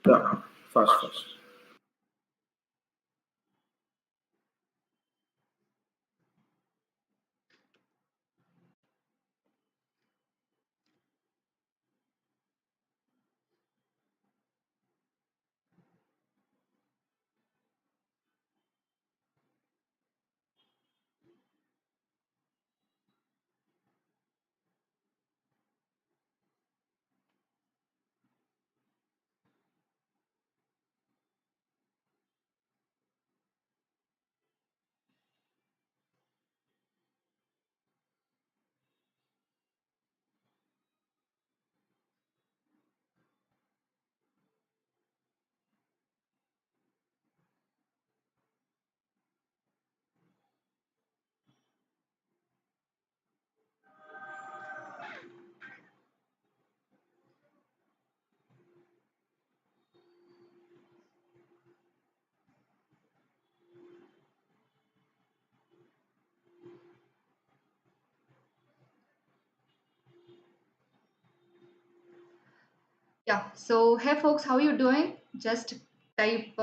Yeah, fast. Yeah, so hey folks, how you doing? Just type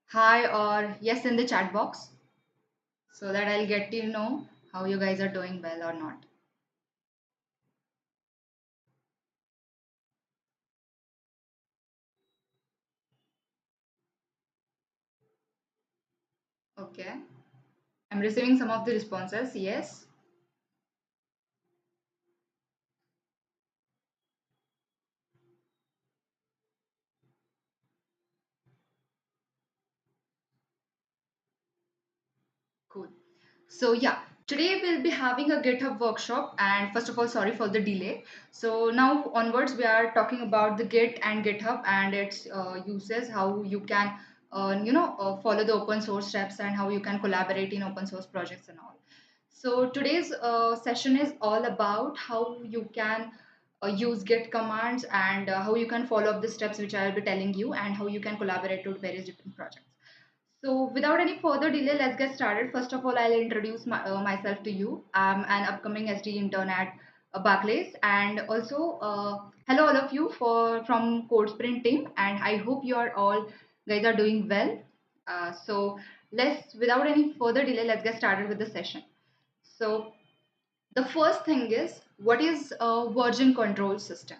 hi or yes in the chat box so that I'll get to know how you guys are doing well or not. Okay, I'm receiving some of the responses. Yes, cool. So yeah, today we'll be having a GitHub workshop, and first of all, sorry for the delay. So now onwards, we are talking about the Git and GitHub and its uses, how you can follow the open source steps and how you can collaborate in open source projects and all. So today's session is all about how you can use Git commands and how you can follow up the steps which I will be telling you and how you can collaborate with various different projects. So without any further delay, let's get started. First of all, I'll introduce myself to you. I'm an upcoming SD intern at Barclays, and also hello all of you from CodeSprint team, and I hope you are all guys are doing well. So let's without any further delay, let's get started with the session. So the first thing is what is a version control system?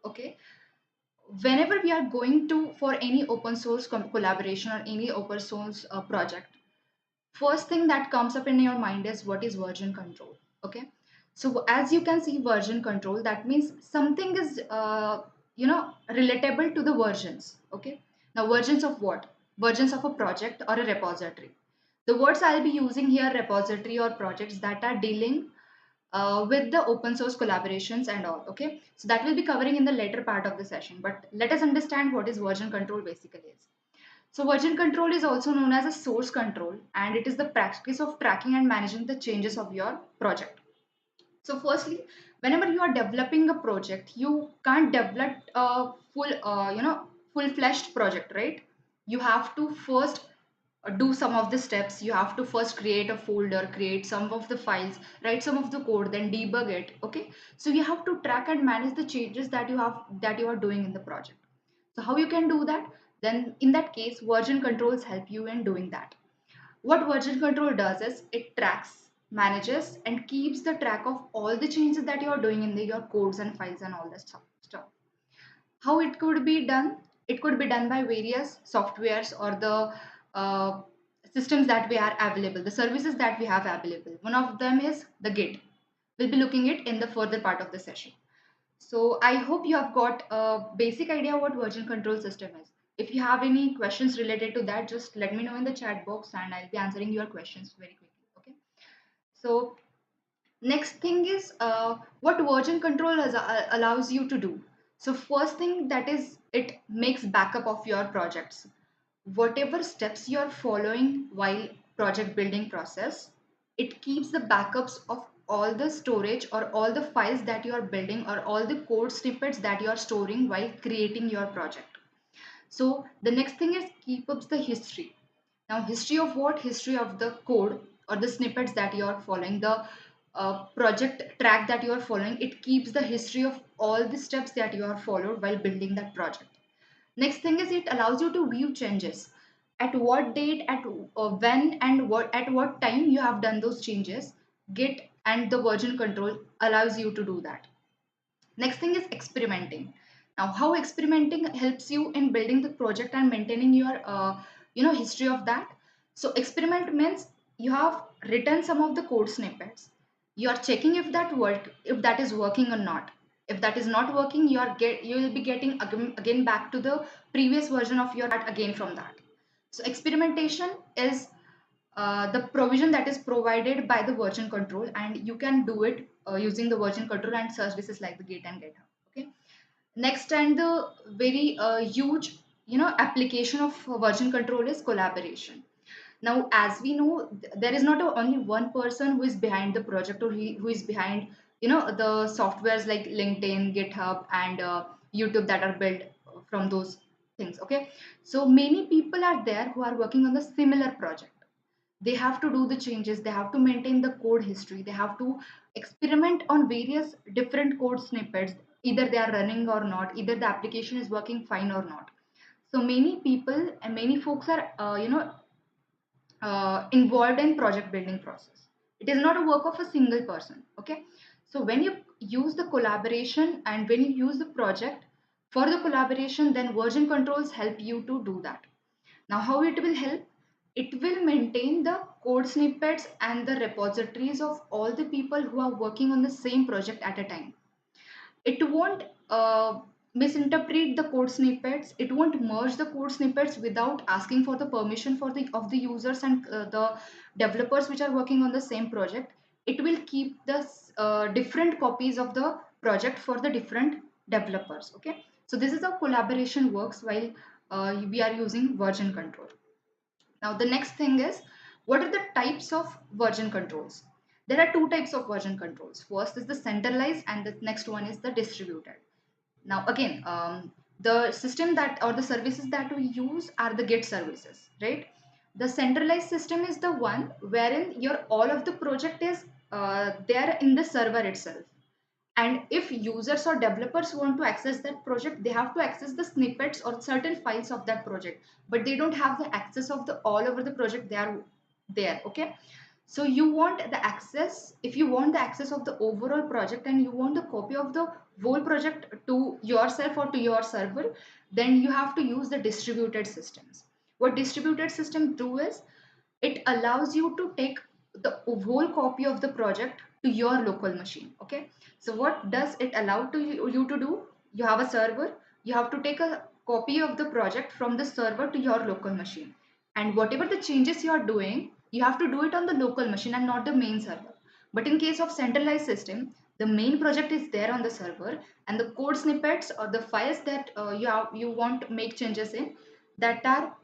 Okay, whenever we are going to for any open source collaboration or any open source project, first thing that comes up in your mind is what is version control. Okay, so as you can see, version control, that means something is relatable to the versions. Okay, now versions of what? Versions of a project or a repository. The words I'll be using here, repository or projects that are dealing with the open source collaborations and all. Okay, so that will be covering in the later part of the session, but let us understand what is version control basically is. So version control is also known as a source control, and it is the practice of tracking and managing the changes of your project. So firstly, whenever you are developing a project, you can't develop a full-fledged project, right? You have to first do some of the steps. You have to first create a folder, create some of the files, write some of the code, then debug it. Okay, so you have to track and manage the changes that you are doing in the project. So how you can do that? Then in that case, version controls help you in doing that. What version control does is it tracks, manages, and keeps the track of all the changes that you are doing in your codes and files and all that stuff. How it could be done? It could be done by various softwares or the uh, systems that we are available, the services that we have available. One of them is the Git. We'll be looking it in the further part of the session. So I hope you have got a basic idea what version control system is. If you have any questions related to that, just let me know in the chat box and I'll be answering your questions very quickly. Okay. So next thing is what version control allows you to do. So first thing that is it makes backup of your projects. Whatever steps you are following while project building process, it keeps the backups of all the storage or all the files that you are building or all the code snippets that you are storing while creating your project. So the next thing is keep up the history. Now history of what? History of the code or the snippets that you are following, the project track that you are following. It keeps the history of all the steps that you are followed while building that project. Next thing is it allows you to view changes. At what date, at when, and what at what time you have done those changes. Git and the version control allows you to do that. Next thing is experimenting. Now, how experimenting helps you in building the project and maintaining your history of that. So experiment means you have written some of the code snippets. You are checking if that is working or not. If that is not working, you will be getting again back to the previous version of your again from that. So experimentation is the provision that is provided by the version control, and you can do it using the version control and services like the Git and GitHub. Okay. Next, and the very huge application of version control is collaboration. Now, as we know, there is not only one person who is behind the project, or who is behind the softwares like LinkedIn, GitHub, and YouTube that are built from those things. Okay, so many people are there who are working on the similar project. They have to do the changes, they have to maintain the code history, they have to experiment on various different code snippets, either they are running or not, either the application is working fine or not. So many people and many folks are involved in project building process. It is not a work of a single person. Okay, so when you use the collaboration and when you use the project for the collaboration, then version controls help you to do that. Now, how it will help? It will maintain the code snippets and the repositories of all the people who are working on the same project at a time. It won't misinterpret the code snippets. It won't merge the code snippets without asking for the permission for the of the users and the developers which are working on the same project. It will keep the different copies of the project for the different developers. Okay, so this is how collaboration works while we are using version control. Now, the next thing is, what are the types of version controls? There are two types of version controls. First is the centralized, and the next one is the distributed. Now, again, the system that or the services that we use are the Git services, right? The centralized system is the one wherein your all of the project is there in the server itself. And if users or developers want to access that project, they have to access the snippets or certain files of that project, but they don't have the access of the all over the project. They are there. Okay, so you want the access. If you want the access of the overall project and you want the copy of the whole project to yourself or to your server, then you have to use the distributed systems. What distributed systems do is, it allows you to take the whole copy of the project to your local machine. Okay, so what does it allow you to do? You have a server, you have to take a copy of the project from the server to your local machine, and whatever the changes you are doing, you have to do it on the local machine and not the main server. But in case of centralized system, the main project is there on the server, and the code snippets or the files that you want to make changes in, that are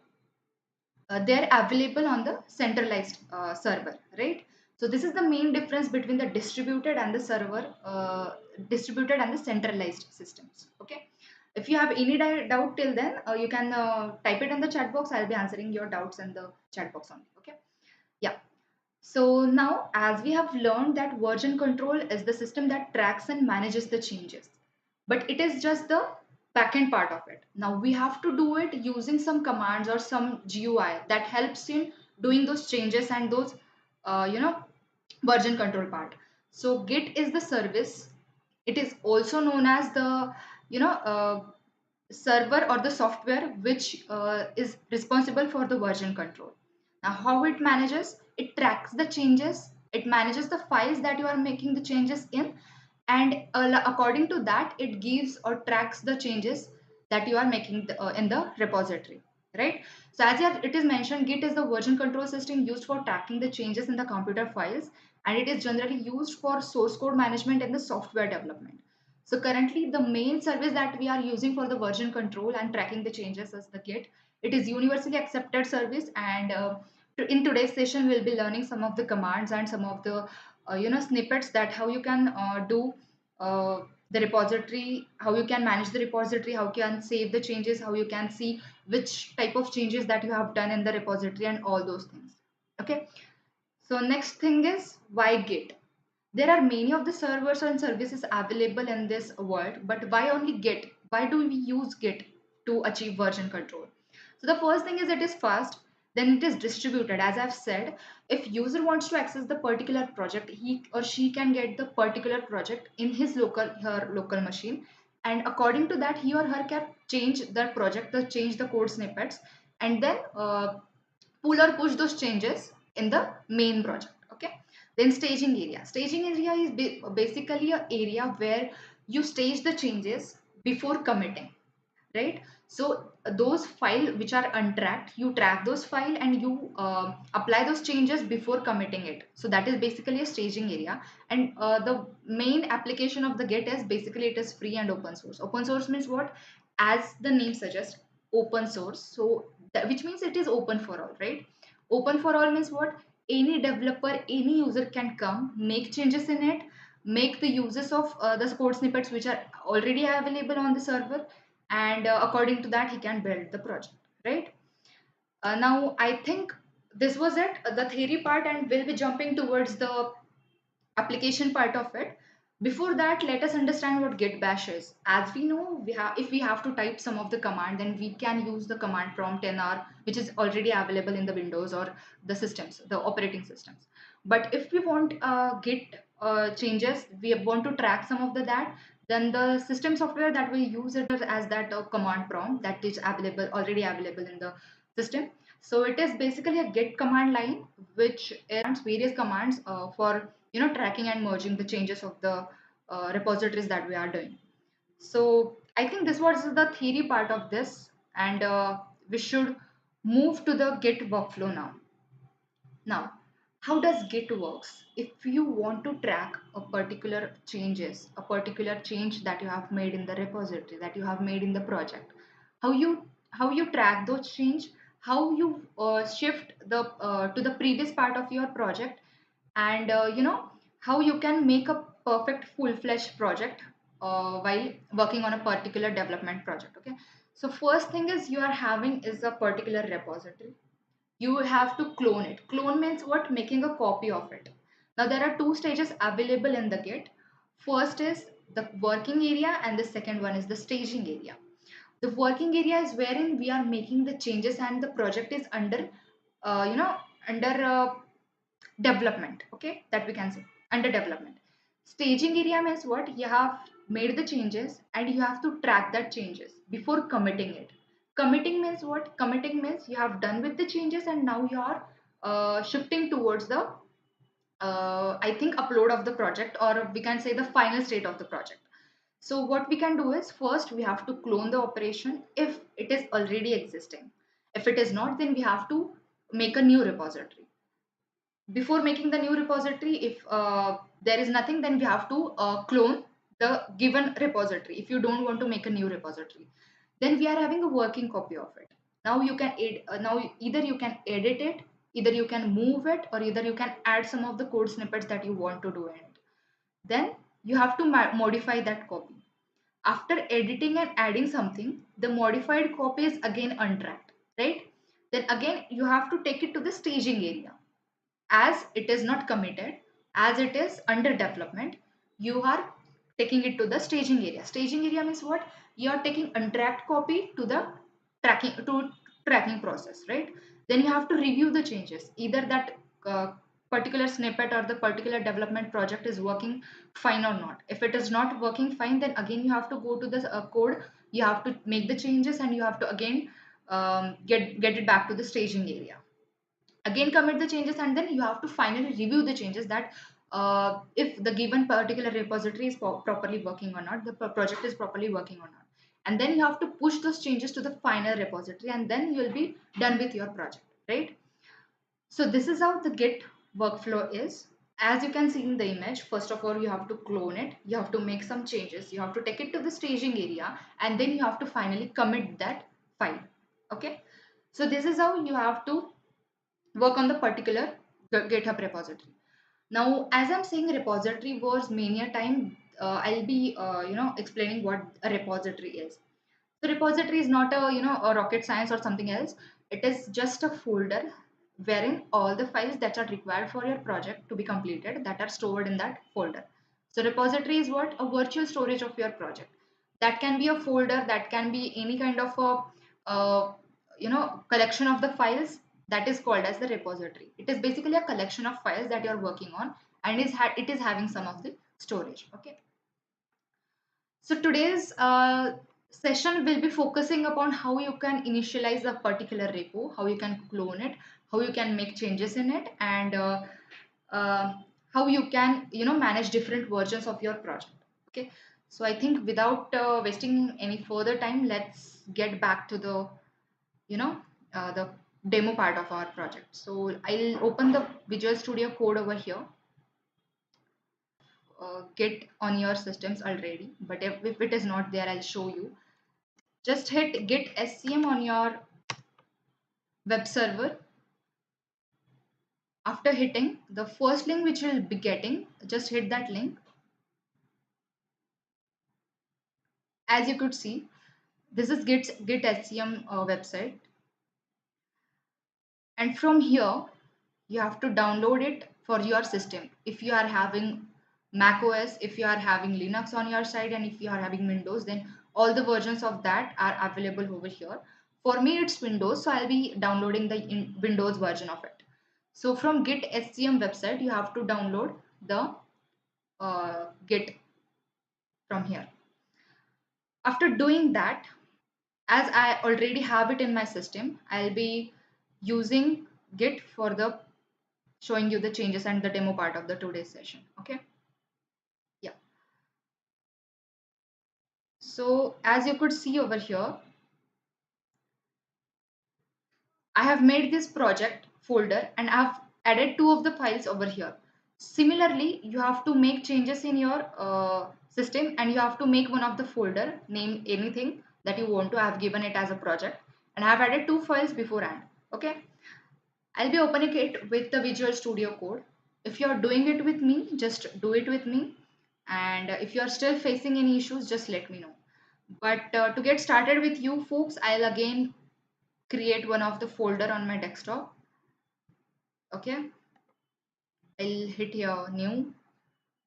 they're available on the centralized server, right? So this is the main difference between the distributed and the distributed and the centralized systems. Okay, if you have any doubt till then, you can type it in the chat box. I'll be answering your doubts in the chat box only. Okay, yeah. So now, as we have learned that version control is the system that tracks and manages the changes, but it is just the backend part of it. Now we have to do it using some commands or some GUI that helps in doing those changes and those, version control part. So Git is the service. It is also known as the, you know, server or the software which is responsible for the version control. Now, how it manages? It tracks the changes, it manages the files that you are making the changes in, and according to that, it gives or tracks the changes that you are making in the repository, right? So, as it is mentioned, Git is the version control system used for tracking the changes in the computer files, and it is generally used for source code management and the software development. So currently the main service that we are using for the version control and tracking the changes is the Git. It is universally accepted service, and in today's session we'll be learning some of the commands and some of the snippets that how you can do uh, the repository, how you can manage the repository, how you can save the changes, how you can see which type of changes that you have done in the repository and all those things. Okay. So next thing is, why Git? There are many of the servers and services available in this world, but why only Git? Why do we use Git? to achieve version control. So the first thing is it is fast, then it is distributed. As I've said, if user wants to access the particular project, he or she can get the particular project in his her local machine, and according to that, he or her can change the project, change the code snippets, and then pull or push those changes in the main project. Okay. Then staging area is basically a area where you stage the changes before committing, right? So those file which are untracked, you track those file and you apply those changes before committing it. So that is basically a staging area. And the main application of the Git is basically it is free and open source. Open source means what? As the name suggests, open source. So which means it is open for all, right? Open for all means what? Any developer, any user can come, make changes in it, make the uses of the code snippets which are already available on the server, and according to that he can build the project, right? Now I think this was it, the theory part, and we'll be jumping towards the application part of it. Before that, let us understand what git bash is. As we know, if we have to type some of the command, then we can use the command prompt in our, which is already available in the Windows or the systems, the operating systems. But if we want git changes, we want to track some of the that, then the system software that will use it as that command prompt that is available, already available in the system. So it is basically a git command line which runs various commands for tracking and merging the changes of the repositories that we are doing. So I think this was the theory part of this, and we should move to the Git workflow now. Now, how does Git works? If you want to track a particular changes, a particular change that you have made in the repository, that you have made in the project, how you track those change, how you shift the to the previous part of your project, and how you can make a perfect full-fledged project while working on a particular development project. Okay, so first thing is you are having is a particular repository. You have to clone it. Clone means what? Making a copy of it. Now there are two stages available in the Git. First is the working area and the second one is the staging area. The working area is wherein we are making the changes and the project is under uh, you know under development. Okay, that we can say under development. Staging area means what? You have made the changes and you have to track that changes before committing it. Committing means what? Committing means you have done with the changes and now you are shifting towards the I think upload of the project, or we can say the final state of the project. So what we can do is first we have to clone the operation if it is already existing. If it is not, then we have to make a new repository. Before making the new repository, if there is nothing, then we have to clone the given repository. If you don't want to make a new repository, then we are having a working copy of it. Now you can now either you can edit it, either you can move it, or either you can add some of the code snippets that you want to do in it. Then you have to modify that copy. After editing and adding something, the modified copy is again untracked, right? Then again you have to take it to the staging area. As it is not committed, as it is under development, you are taking it to the staging area. Staging area means what? You are taking untracked copy to the tracking process, right? Then you have to review the changes, either that particular snippet or the particular development project is working fine or not. If it is not working fine, then again you have to go to the code, you have to make the changes and you have to again get it back to the staging area, again commit the changes, and then you have to finally review the changes that if the given particular repository is properly working or not, the project is properly working or not, and then you have to push those changes to the final repository, and then you'll be done with your project, right? So this is how the Git workflow is. As you can see in the image, first of all you have to clone it, you have to make some changes, you have to take it to the staging area, and then you have to finally commit that file. Okay, so this is how you have to work on the particular GitHub repository. Now, as I'm saying repository was many a time, I'll be explaining what a repository is. So repository is not a rocket science or something else. It is just a folder wherein all the files that are required for your project to be completed, that are stored in that folder. So repository is what? A virtual storage of your project. That can be a folder, that can be any kind of a collection of the files. That is called as the repository. It is basically a collection of files that you are working on, and it is having some of the storage. Okay. So today's session will be focusing upon how you can initialize a particular repo, how you can clone it, how you can make changes in it, and uh, how you can manage different versions of your project. Okay. So I think without wasting any further time, let's get back to the you know the demo part of our project. So I'll open the Visual Studio Code over here. Git on your systems already, but if it is not there, I'll show you. Just hit git scm on your web server. After hitting the first link which you'll be getting, just hit that link. As you could see, this is git scm website, and from here you have to download it for your system. If you are having Mac OS, if you are having Linux on your side, and if you are having Windows, then all the versions of that are available over here. For me it's Windows, so I'll be downloading the Windows version of it. So from git scm website you have to download the git from here. After doing that, as I already have it in my system, I'll be using git for the showing you the changes and the demo part of the today's session. Okay. Yeah. So as you could see over here, I have made this project folder and I've added two of the files over here. Similarly, you have to make changes in your system, and you have to make one of the folder, name anything that you want to. I have given it as a project, and I have added two files beforehand. Okay. I'll be opening it with the Visual Studio Code. If you're doing it with me, just do it with me. And if you're still facing any issues, just let me know. But to get started with you folks, I'll again create one of the folder on my desktop. Okay. I'll hit here new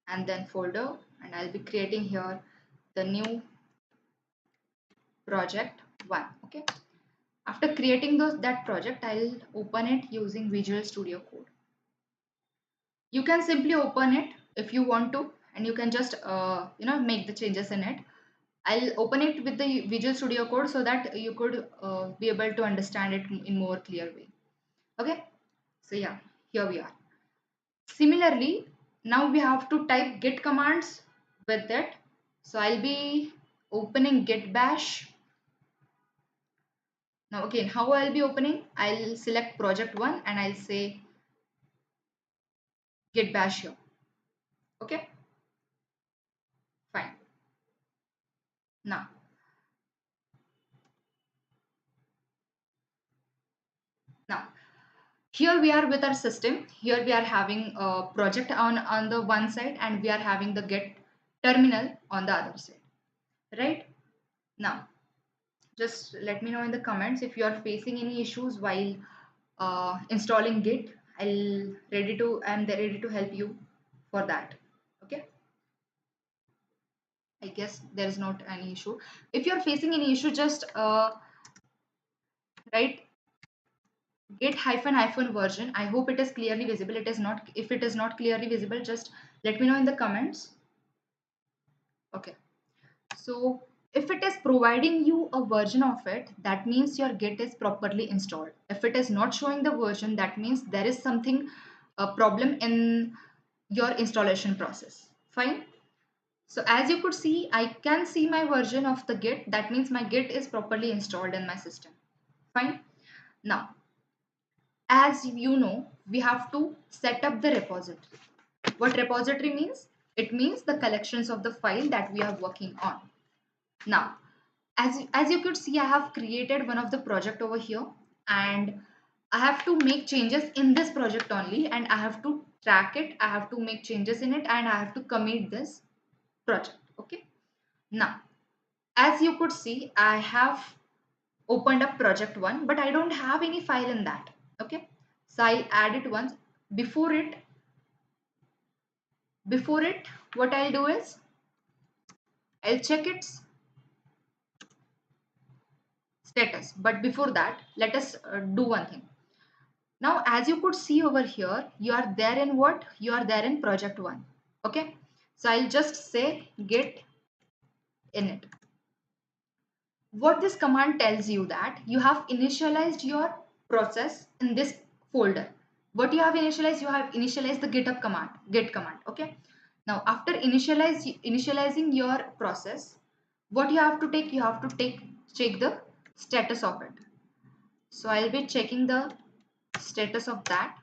and then folder, and I'll be creating here the new project one. Okay. After creating that project, I'll open it using Visual Studio Code. You can simply open it if you want to, and you can just make the changes in it. I'll open it with the Visual Studio Code so that you could be able to understand it in more clear way. Okay. So yeah, here we are. Similarly, now we have to type git commands with it. So I'll be opening git bash. Now again, how I'll be opening? I'll select project one and I'll say git bash here. Okay, fine. Now here we are with our system. Here we are having a project on the one side, and we are having the git terminal on the other side. Right? Now, just let me know in the comments if you are facing any issues while installing Git. I'm ready to help you for that. Okay. I guess there is not any issue. If you are facing any issue, just write git hyphen version. I hope it is clearly visible. It is not. If it is not clearly visible, just let me know in the comments. Okay. So if it is providing you a version of it, that means your Git is properly installed. If it is not showing the version, that means there is something a problem in your installation process. Fine. So as you could see, I can see my version of the Git. That means my Git is properly installed in my system. Fine. Now, as you know, we have to set up the repository. What repository means? It means the collections of the file that we are working on. Now, as you could see, I have created one of the project over here, and I have to make changes in this project only, and I have to track it, I have to make changes in it, and I have to commit this project. Okay. Now, as you could see, I have opened up project one, but I don't have any file in that. Okay. So I'll add it once. Before it, what I'll do is I'll check it status. But before that, let us do one thing. Now, as you could see over here, you are there in what? You are there in project 1. Okay. So I'll just say git init. What this command tells you that you have initialized your process in this folder. What you have initialized the GitHub command, git command. Okay. Now, after initializing your process, what you have to take? You have to check the status of it. So I'll be checking the status of that.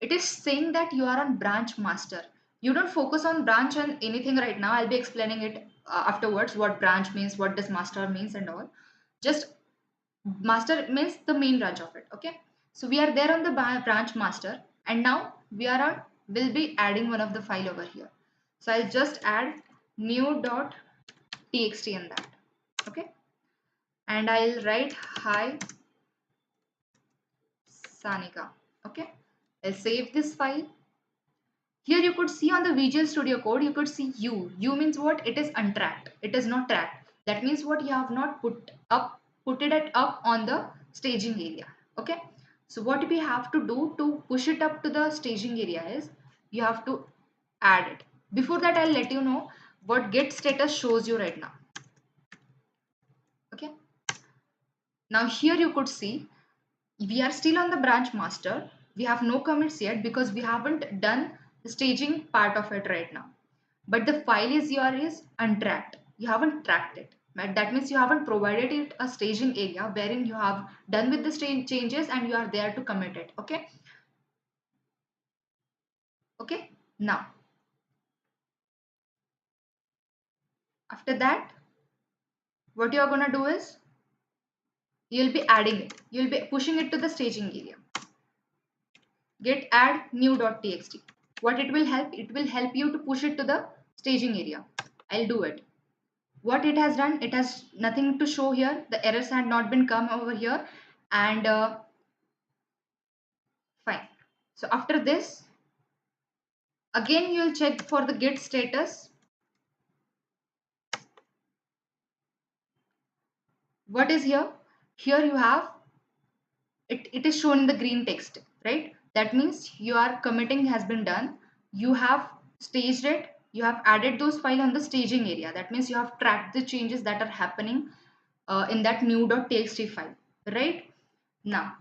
It is saying that you are on branch master. You don't focus on branch and anything right now. I'll be explaining it afterwards, what branch means, what does master means and all. Just master means the main branch of it. Okay. So we are there on the branch master, and now we'll be adding one of the file over here. So I'll just add new.txt in that. Okay. And I'll write hi Sanika. Okay. I'll save this file. Here you could see on the Visual Studio Code, you could see U. U means what? It is untracked. It is not tracked. That means what? You have not put it up on the staging area. Okay. So what we have to do to push it up to the staging area is you have to add it. Before that, I'll let you know what git status shows you right now. Okay. Now here you could see we are still on the branch master. We have no commits yet because we haven't done the staging part of it right now. But the file is untracked. You haven't tracked it. But that means you haven't provided it a staging area wherein you have done with the changes and you are there to commit it. Okay. Okay. Now, after that, what you are going to do is you'll be adding it. You'll be pushing it to the staging area. Git add new.txt. What it will help? It will help you to push it to the staging area. I'll do it. What it has done, it has nothing to show here. The errors had not been come over here, and fine. So after this, again you'll check for the git status. What is here? Here you have it is shown in the green text, right? That means your committing has been done. You have staged it. You have added those files on the staging area. That means you have tracked the changes that are happening in that new.txt file, right? Now,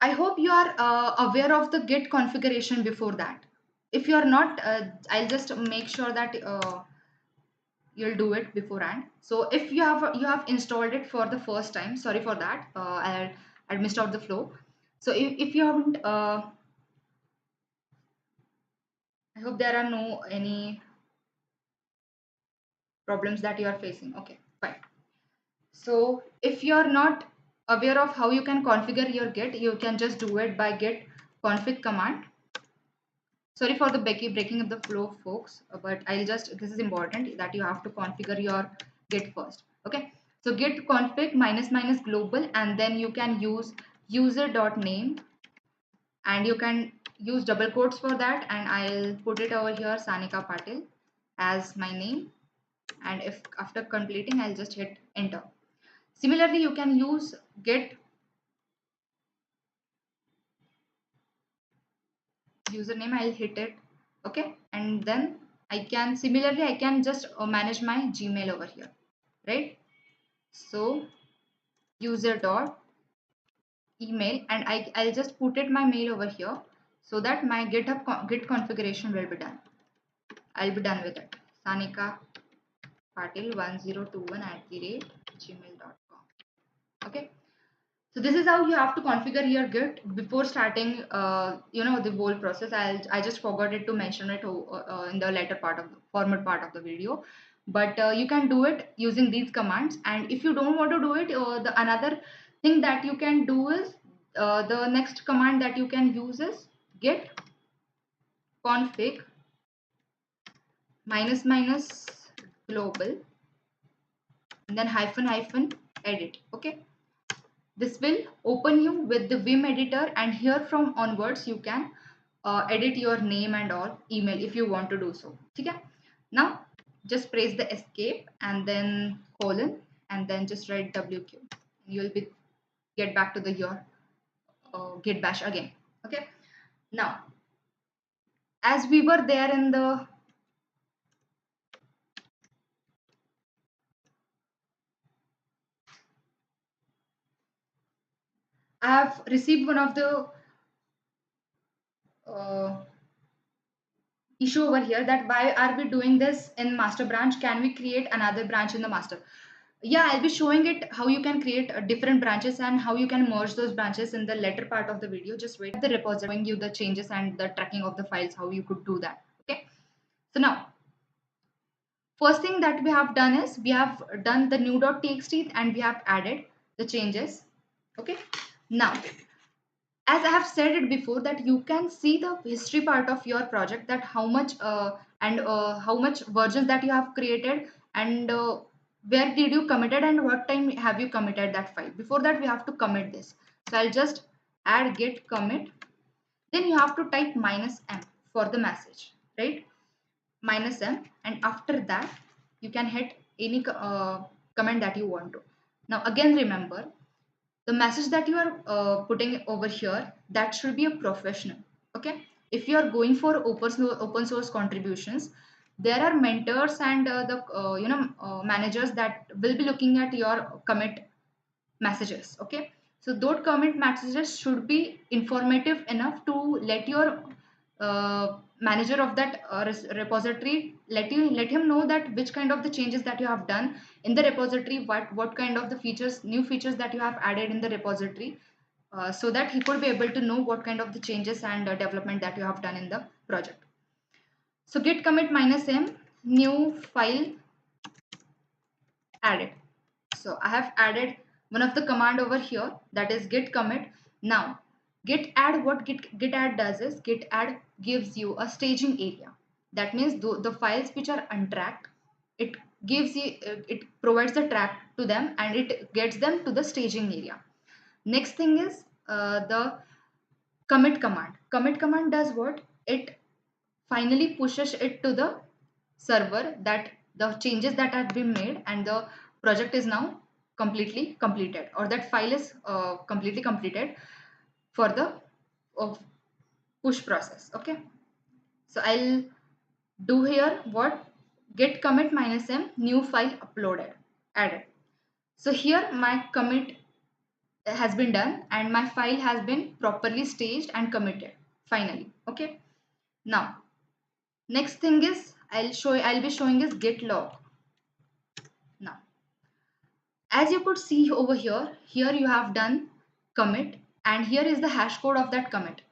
I hope you are aware of the git configuration before that. If you are not, I'll just make sure that you'll do it beforehand. So if you have installed it for the first time, sorry for that. I missed out the flow. So if you haven't, I hope there are no any problems that you are facing. Okay, fine. So if you're not aware of how you can configure your git, you can just do it by git config command. Sorry for the breaking of the flow, folks, but this is important that you have to configure your git first. Okay. So git config -- global, and then you can use user.name, and you can use double quotes for that, and I'll put it over here Sanika Patil as my name, and if after completing I'll just hit enter. Similarly, you can use git username. I'll hit it. Okay. And then I can just manage my Gmail over here, right? So user dot email, and I'll just put it my mail over here so that my git configuration will be done. I'll be done with it. Sanika Patil 1021 @gmail.com. Okay. So this is how you have to configure your Git before starting, the whole process. I just forgot it to mention it in the later part of the format part of the video, but you can do it using these commands. And if you don't want to do it, the another thing that you can do is the next command that you can use is git config -- global, and then hyphen edit. Okay. This will open you with the Vim editor, and here from onwards you can edit your name and all, email if you want to do so. Okay. Now just press the escape and then colon, and then just write wq. You'll be get back to the your git bash again. Okay, now as we were there in the I have received one of the uh, issue over here, that why are we doing this in master branch? Can we create another branch in the master? Yeah, I'll be showing it how you can create different branches and how you can merge those branches in the later part of the video. Just wait the repository showing you the changes and the tracking of the files, how you could do that. Okay, so now first thing that we have done is we have done the new.txt and we have added the changes. Okay, now as I have said it before, that you can see the history part of your project, that how much and how much versions that you have created, and where did you committed and what time have you committed that file. Before that we have to commit this. So I'll just add git commit. Then you have to type -m for the message, right? -m, and after that you can hit any comment that you want to. Now again remember, the message that you are putting over here, that should be a professional. Okay, if you are going for open source contributions, there are mentors and the managers that will be looking at your commit messages. Okay, so those commit messages should be informative enough to let your manager of that repository let him know that which kind of the changes that you have done in the repository, what kind of the features, new features that you have added in the repository, so that he could be able to know what kind of the changes and development that you have done in the project. So git commit -m, new file added. So I have added one of the command over here, that is git commit. Now git add, what git add does is git add gives you a staging area. That means the files which are untracked, it gives you it provides the track to them and it gets them to the staging area. Next thing is the commit command. Commit command does what? It finally pushes it to the server that the changes that have been made and the project is now completely completed, or that file is completely completed for the uh, push process. Okay, so I'll do here what? Git commit -m, new file uploaded, added. So here my commit has been done and my file has been properly staged and committed finally. Okay, now next thing is I'll be showing is git log. Now as you could see over here, here you have done commit and here is the hash code of that commit.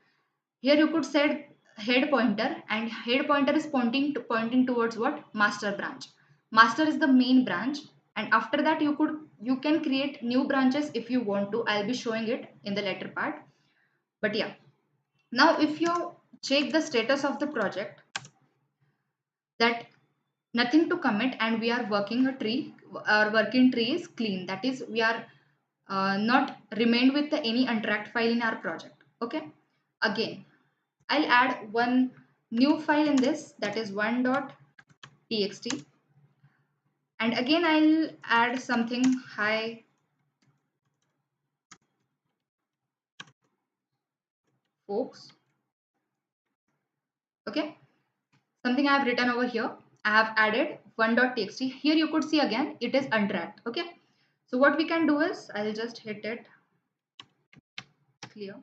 Here you could set head pointer and head pointer is pointing towards what? Master branch. Master is the main branch, and after that you can create new branches if you want to. I'll be showing it in the later part. But yeah, now if you check the status of the project, that nothing to commit and we are working a tree, our working tree is clean, that is we are not remained with any untracked file in our project. Okay, again I'll add one new file in this, that is 1.txt, and again I'll add something. Hi folks. Okay, something I have written over here. I have added 1.txt. Here you could see again it is untracked. Okay, so what we can do is I'll just hit it clear.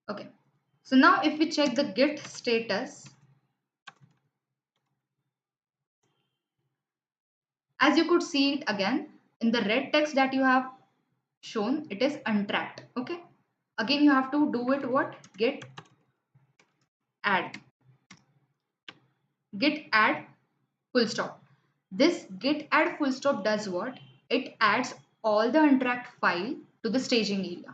Okay, so now if we check the git status, as you could see it again in the red text that you have shown, it is untracked. Okay, again you have to do it what? Add git add full stop. This git add full stop does what? It adds all the untracked file to the staging area.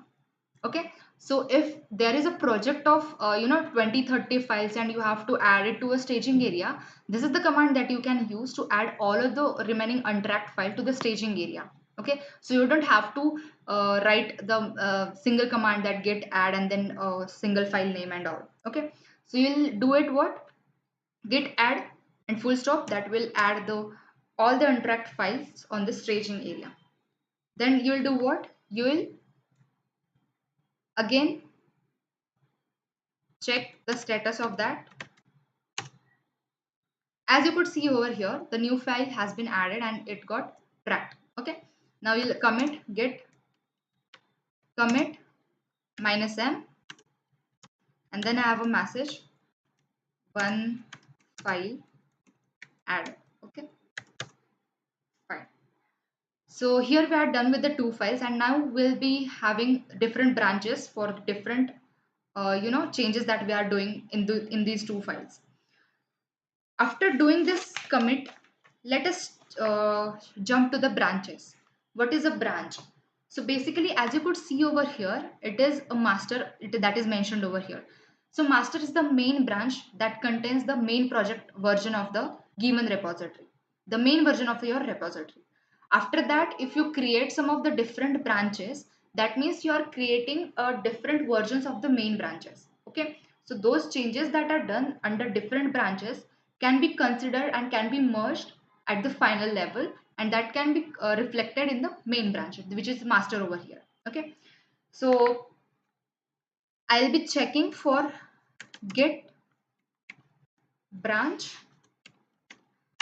Okay, so if there is a project of 20-30 files and you have to add it to a staging area, this is the command that you can use to add all of the remaining untracked file to the staging area. Okay, so you don't have to write the single command that git add and then single file name and all. Okay, so you'll do it what? Git add and full stop, that will add the all the untracked files on the staging area. Then you will do what? You will again check the status of that. As you could see over here, the new file has been added and it got tracked. Okay. Now you'll commit git commit -m, and then I have a message, one file added. Okay, fine. So here we are done with the two files, and now we'll be having different branches for different changes that we are doing in these two files. After doing this commit, let us jump to the branches. What is a branch? So basically, as you could see over here, it is a master that is mentioned over here. So master is the main branch that contains the main project version of the given repository, the main version of your repository. After that, if you create some of the different branches, that means you are creating different versions of the main branches. Okay, so those changes that are done under different branches can be considered and can be merged at the final level, and that can be reflected in the main branch, which is master over here. Okay, so I'll be checking for git branch,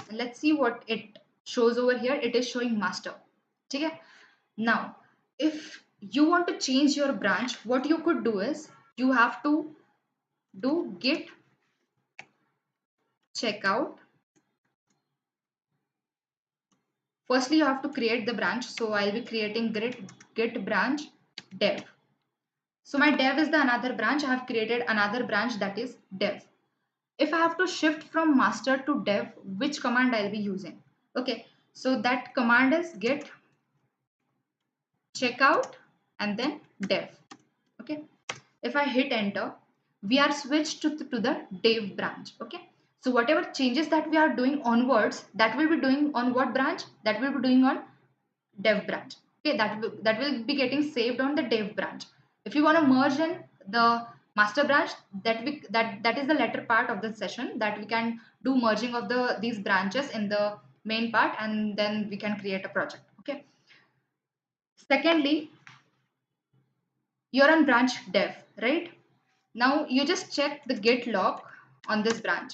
and let's see what it shows over here. It is showing master. Okay, now if you want to change your branch, what you could do is you have to do git checkout. Firstly, you have to create the branch. So I'll be creating git branch dev. So my dev is the another branch. I have created another branch, that is dev. If I have to shift from master to dev, which command I'll be using? Okay, so that command is git checkout and then dev. Okay, if I hit enter, we are switched to the dev branch. Okay, so whatever changes that we are doing onwards, that will be doing on what branch? That will be doing on dev branch. Okay, that will be getting saved on the dev branch. If you want to merge in the master branch, that is the latter part of the session, that we can do merging of these branches in the main part, and then we can create a project. Okay, secondly, you're on branch dev, right? Now you just check the git log on this branch.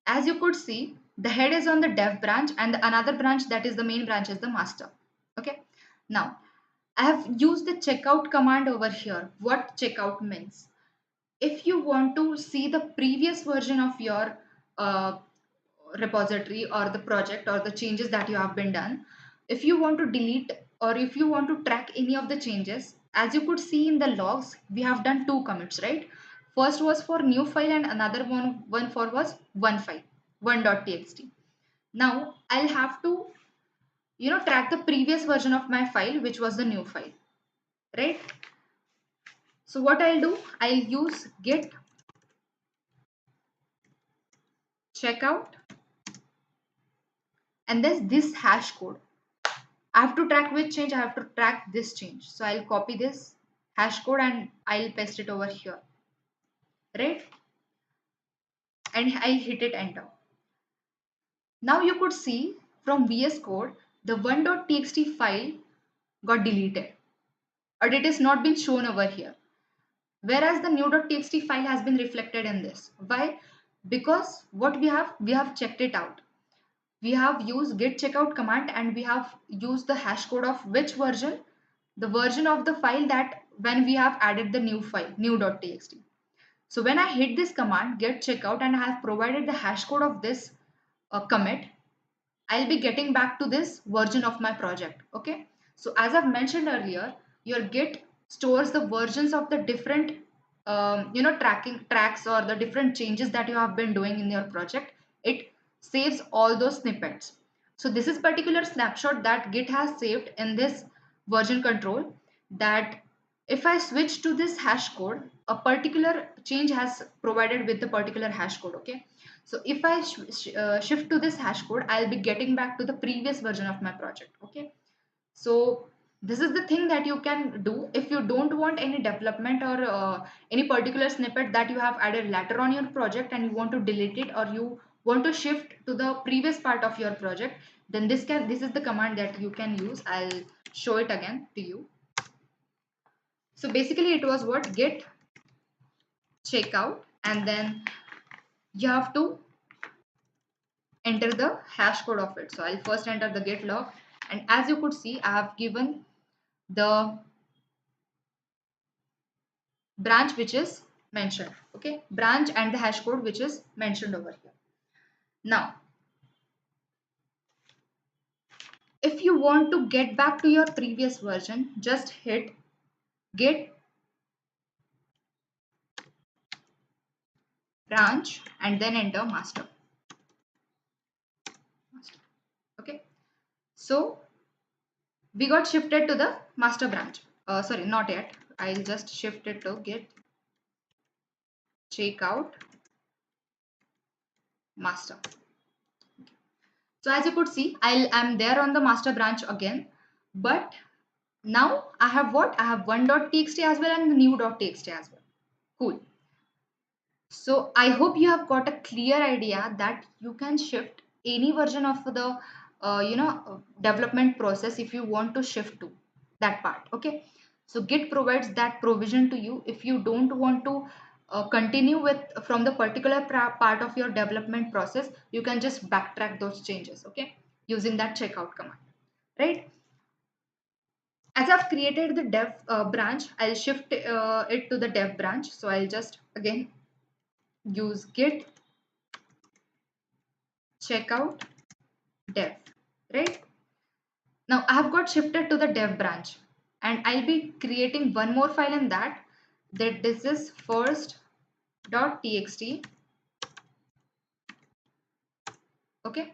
As you could see, the head is on the dev branch, and the another branch, that is the main branch, is the master. Okay, now I have used the checkout command over here. What checkout means? If you want to see the previous version of your uh, repository or the project or the changes that you have been done, if you want to delete or if you want to track any of the changes, as you could see in the logs, we have done two commits, right? First was for new file and another one for was one file, one.txt. Now I'll have to track the previous version of my file, which was the new file, right? So what I'll do, I'll use git checkout and this hash code. I have to track which change. I have to track this change. So I'll copy this hash code and I'll paste it over here, right? And I'll hit it enter. Now you could see from VS Code, the one.txt file got deleted, or it is not been shown over here. Whereas the new.txt file has been reflected in this. Why? Because what we have checked it out. We have used git checkout command and we have used the hash code of which version? The version of the file that when we have added the new file, new.txt. So when I hit this command get checkout and I have provided the hash code of this commit, I'll be getting back to this version of my project. Okay. So as I've mentioned earlier, your Git stores the versions of the different, tracking tracks or the different changes that you have been doing in your project. It saves all those snippets. So this is particular snapshot that Git has saved in this version control, that if I switch to this hash code, a particular change has provided with the particular hash code. Okay. So if I shift to this hash code, I'll be getting back to the previous version of my project. Okay. So this is the thing that you can do if you don't want any development or any particular snippet that you have added later on your project and you want to delete it, or you want to shift to the previous part of your project. then this is the command that you can use. I'll show it again to you. So basically it was what? Git checkout, and then you have to enter the hash code of it. So I'll first enter the git log, and as you could see, I have given the branch which is mentioned. Okay, branch and the hash code which is mentioned over here. Now if you want to get back to your previous version, just hit git branch and then enter master. Okay, so we got shifted to the master branch. Sorry, not yet. I'll just shift it to git checkout master. So as you could see, I'm there on the master branch again, but now I have what? I have one.txt as well and the new.txt as well. Cool. So I hope you have got a clear idea that you can shift any version of the development process if you want to shift to that part. Okay. So Git provides that provision to you. If you don't want to continue with from the particular part of your development process, you can just backtrack those changes. Okay, using that checkout command, right? As I've created the dev branch, I'll shift it to the dev branch. So I'll just again use git checkout dev, right? Now I have got shifted to the dev branch, and I'll be creating one more file in that this is first.txt. Okay,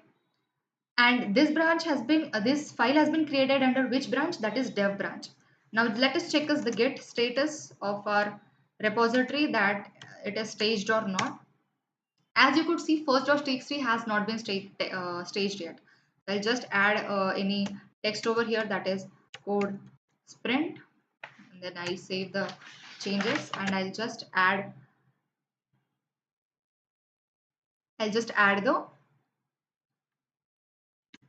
and this branch has been this file has been created under which branch? That is dev branch. Now let us check the git status of our repository, that it is staged or not. As you could see, first.txt has not been staged yet. I'll just add any text over here, that is CodeSprint, and then I'll save the changes, and I'll just add the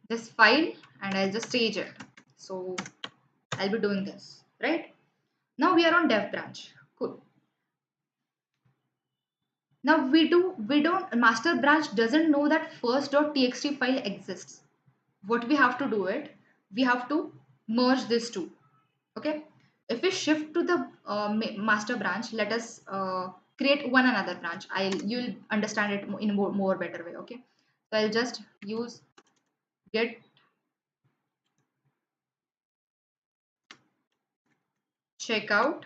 this file, and I'll just stage it. So I'll be doing this, right? Now we are on dev branch. Cool. Now we don't master branch doesn't know that first.txt file exists. What we have to do we have to merge these two. Okay, if we shift to the master branch, let us create one another branch. You'll understand it in more better way. Okay, so I'll just use git checkout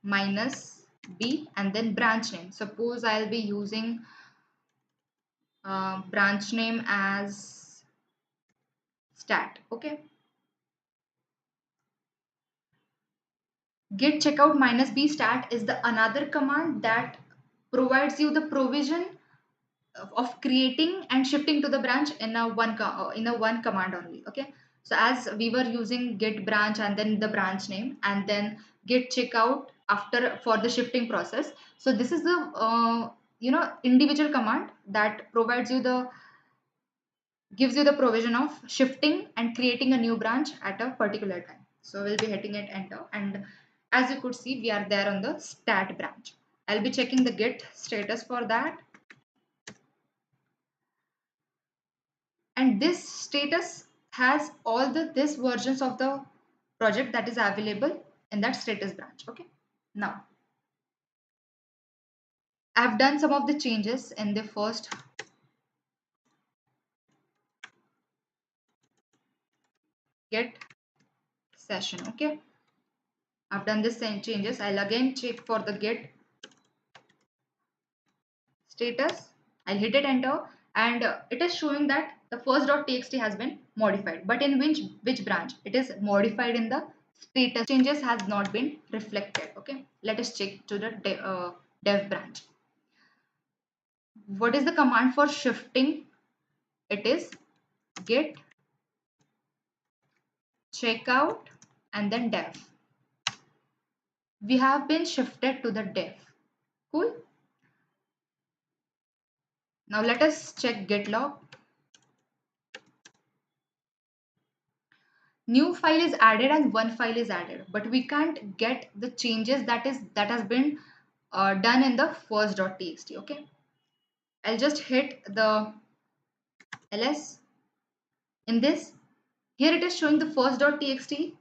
minus b and then branch name. Suppose I'll be using branch name as stat. Okay, git checkout minus b stat is the another command that provides you the provision of creating and shifting to the branch in a one command only. Okay, so as we were using git branch and then the branch name and then git checkout after for the shifting process, so this is the individual command that provides you the gives you the provision of shifting and creating a new branch at a particular time. So we'll be hitting it enter, and as you could see, we are there on the stat branch. I'll be checking the git status for that, and this status has all this versions of the project that is available in that status branch. Okay, now I've done some of the changes in the first git session. Okay, I've done this changes. I'll again check for the git status. I'll hit it enter, and it is showing that the first.txt has been modified, but in which branch it is modified? In the status changes has not been reflected. Okay, let us check to the dev branch. What is the command for shifting? It is git checkout and then dev. We have been shifted to the dev. Cool. Now let us check git log. new file is added and one file is added, but we can't get the changes that has been done in the first.txt. Okay, I'll just hit the ls. In this, here it is showing the first.txt,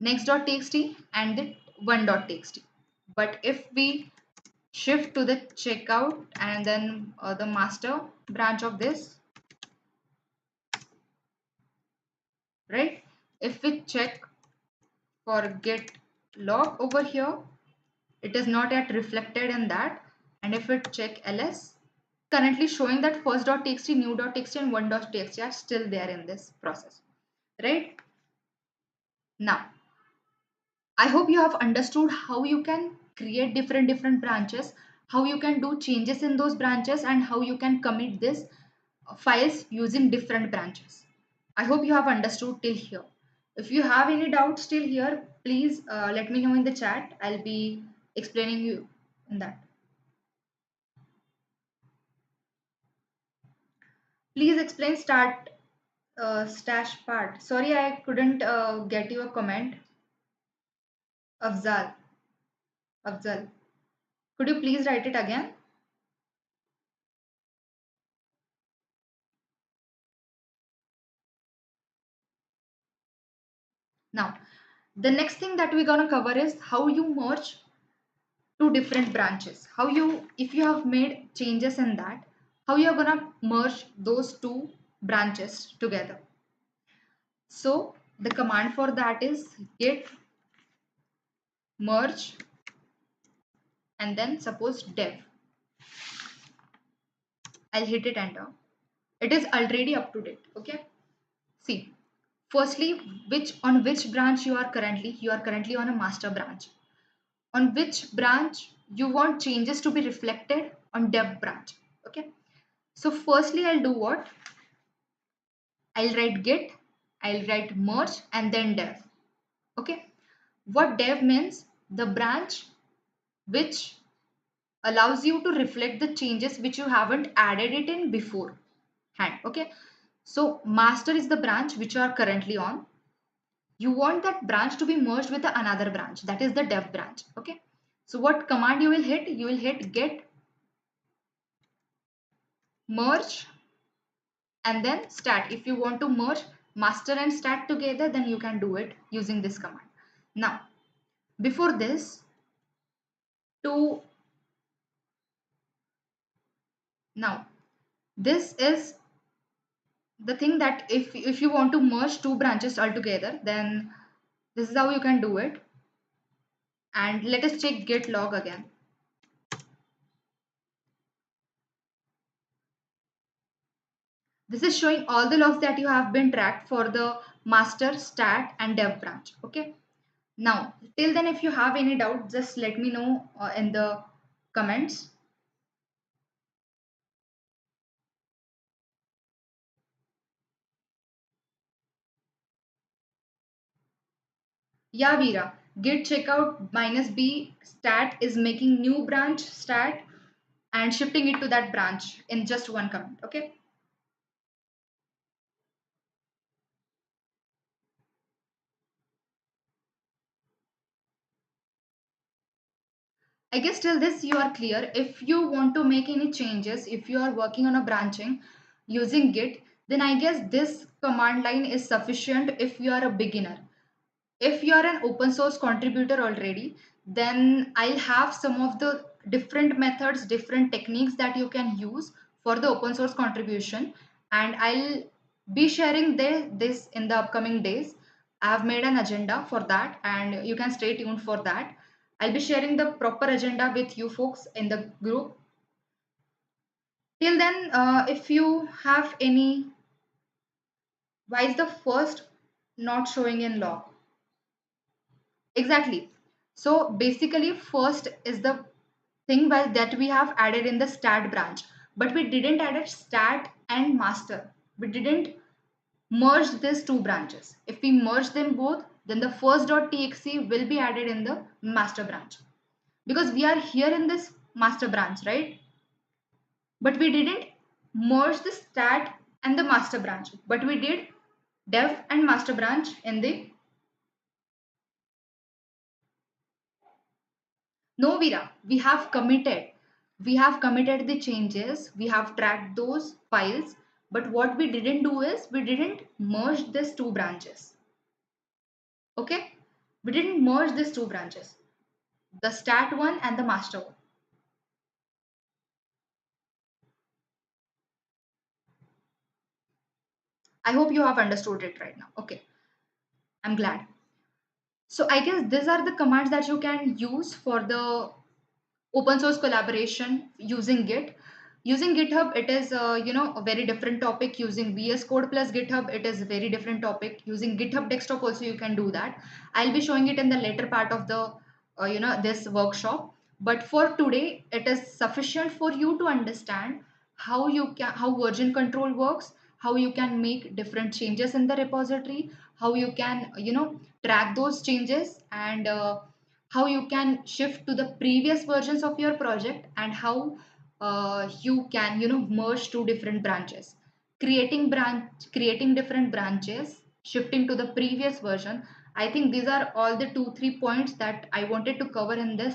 next.txt and the one.txt. But if we shift to the checkout and then the master branch of this, right, if we check for git log over here, it is not yet reflected in that. And if we check ls, currently showing that first.txt, new.txt and one.txt are still there in this process, right? Now I hope you have understood how you can create different branches, how you can do changes in those branches, and how you can commit this files using different branches. I hope you have understood till here. If you have any doubts till here, please let me know in the chat. I'll be explaining you in that. Please explain start stash part. Sorry, I couldn't get your comment. Afzal. Afzal. Could you please write it again? Now, the next thing that we're going to cover is how you merge two different branches. How you, if you have made changes in that, how you're going to merge those two branches together. So the command for that is git merge and then suppose dev. I'll hit it enter. It is already up to date. Okay. See, firstly, which branch you are currently? You are currently on a master branch. On which branch you want changes to be reflected? On dev branch. Okay. So firstly, I'll do what? I'll write git, I'll write merge and then dev. Okay. What dev means? The branch which allows you to reflect the changes which you haven't added it in before hand. Okay. So master is the branch which you are currently on. You want that branch to be merged with another branch, that is the dev branch. Okay. So what command you will hit? You will hit git merge and then stat. If you want to merge master and stat together, then you can do it using this command. Now before this, to now this is the thing that if you want to merge two branches altogether, then this is how you can do it. And let us check git log again. This is showing all the logs that you have been tracked for the master, stat and dev branch. Okay. Now, till then, if you have any doubt, just let me know in the comments. Yeah, Veera. Git checkout minus B stat is making new branch stat and shifting it to that branch in just one command. Okay. I guess till this you are clear. If you want to make any changes, if you are working on a branching using Git, then I guess this command line is sufficient if you are a beginner. If you are an open source contributor already, then I'll have some of the different methods, different techniques that you can use for the open source contribution. And I'll be sharing this in the upcoming days. I have made an agenda for that and you can stay tuned for that. I'll be sharing the proper agenda with you folks in the group. Till then, if you have any, why is the first not showing in log? Exactly. So basically first is the thing that we have added in the stat branch, but we didn't add stat and master. We didn't merge these two branches. If we merge them both, then the first.txt will be added in the master branch because we are here in this master branch, right? But we didn't merge the stat and the master branch, but we did dev and master branch in the. No, Veera, we have committed the changes, we have tracked those files, but what we didn't do is we didn't merge these two branches. Okay, we didn't merge these two branches, the stat one and the master one. I hope you have understood it right now. Okay, I'm glad. So I guess these are the commands that you can use for the open source collaboration using Git. Using GitHub, it is a very different topic. Using VS Code plus GitHub, it is a very different topic. Using GitHub desktop also you can do that. I'll be showing it in the later part of the this workshop. But for today, it is sufficient for you to understand how version control works, how you can make different changes in the repository, how you can track those changes, and how you can shift to the previous versions of your project, and how you can merge two different branches, creating different branches, shifting to the previous version. I think these are all the 2 3 points that I wanted to cover in this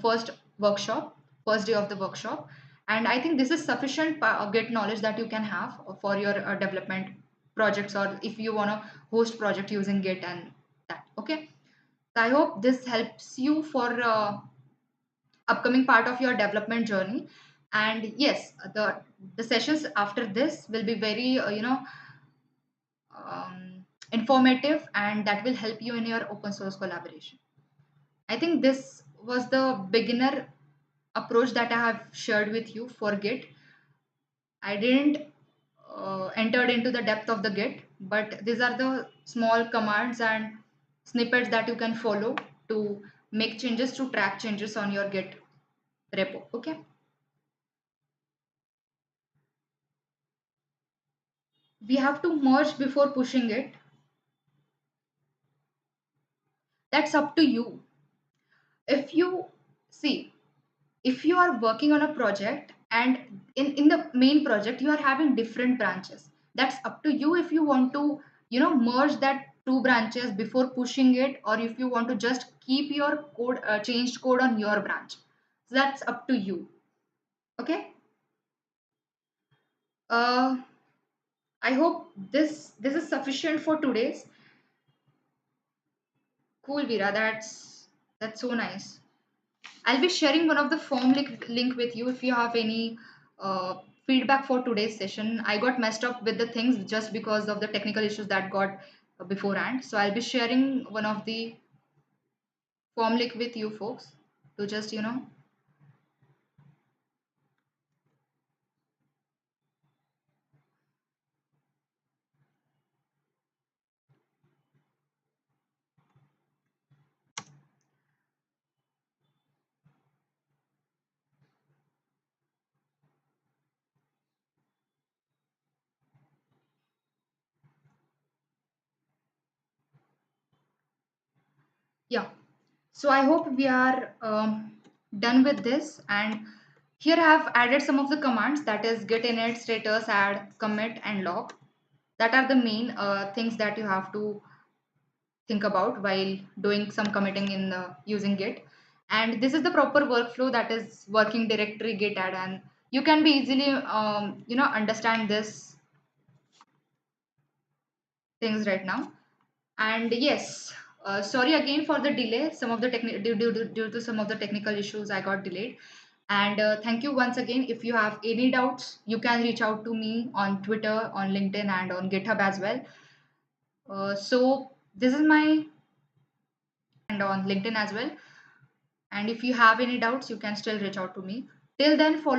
first workshop, first day of the workshop. And I think this is sufficient Git knowledge that you can have for your development projects, or if you want to host project using Git and that. Okay, I hope this helps you for upcoming part of your development journey. And yes, the sessions after this will be very informative, and that will help you in your open source collaboration. I think this was the beginner approach that I have shared with you for Git. I didn't entered into the depth of the Git, but these are the small commands and snippets that you can follow to make changes, to track changes on your Git repo. Okay. We have to merge before pushing it. That's up to you. If you see, if you are working on a project, and in the main project you are having different branches, that's up to you if you want to merge that two branches before pushing it, or if you want to just keep your code changed code on your branch. So that's up to you. Okay. uh, I hope this is sufficient for today's. Cool, Veera, that's so nice. I'll be sharing one of the form link with you if you have any feedback for today's session. I got messed up with the things just because of the technical issues that got beforehand. So I'll be sharing one of the form link with you folks to just yeah. So I hope we are done with this. And here I have added some of the commands, that is git init, status, add, commit, and log. That are the main things that you have to think about while doing some committing in using Git. And this is the proper workflow, that is working directory git add, and you can be easily understand this things right now. And yes, sorry again for the delay. Some of the due to some of the technical issues I got delayed. And thank you once again. If you have any doubts, you can reach out to me on Twitter, on LinkedIn, and on GitHub as well. So this is my, and on LinkedIn as well. And if you have any doubts, you can still reach out to me. Till then, follow